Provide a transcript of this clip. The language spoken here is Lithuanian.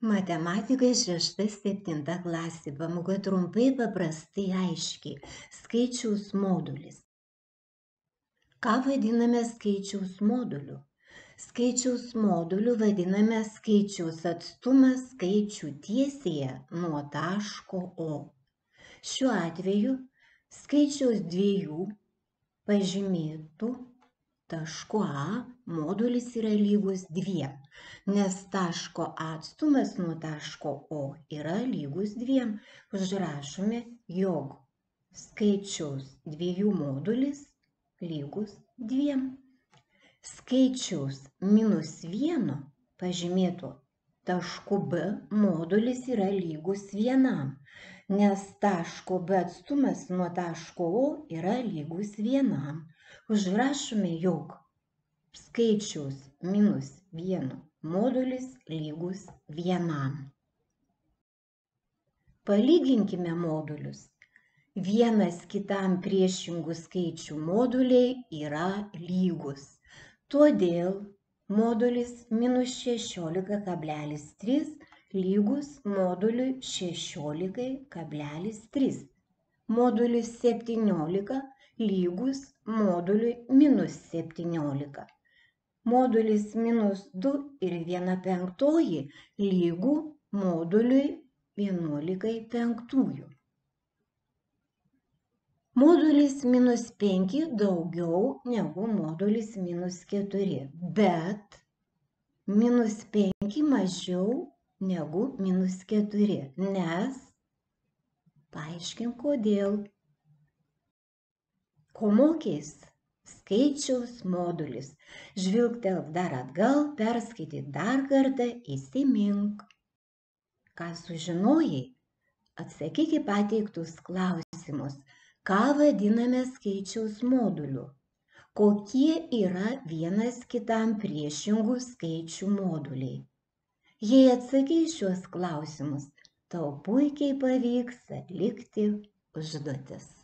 Matematika 6-7 klasė, pamoka trumpai, paprastai, aiškiai. Skaičiaus modulis. Ką vadiname skaičiaus moduliu? Skaičiaus moduliu vadiname skaičiaus atstumą skaičių tiesėje nuo taško O. Šiuo atveju skaičiaus 2 pažymėtų tašku A modulis yra lygus 2, nes taško atstumas nuo taško O yra lygus 2. Užrašome, jog skaičiaus 2 modulis lygus 2. Skaičiaus -1 pažymėto tašku B modulis yra lygus 1, nes taško B atstumas nuo taško O yra lygus 1. Užrašome, jog skaičiaus -1 modulis lygus 1. Palyginkime modulius. Vienas kitam priešingų skaičių moduliai yra lygus. Todėl modulis -16,3 lygus moduliui 16,3. Modulis 17 lygus moduliui -17. Modulis -2 ir 1/5 lygų moduliui 11/5. Modulis -5 daugiau negu modulis -4, bet -5 mažiau negu -4, nes paaiškink kodėl. Ko mokės? Skaičiaus modulis. Žvilgtelk dar atgal, perskaityk dar kartą, įsimink. Ką sužinojai? Atsakyk į pateiktus klausimus. Ką vadiname skaičiaus moduliu? Kokie yra vienas kitam priešingų skaičių moduliai? Jei atsakei šiuos klausimus, tau puikiai pavyks atlikti užduotis.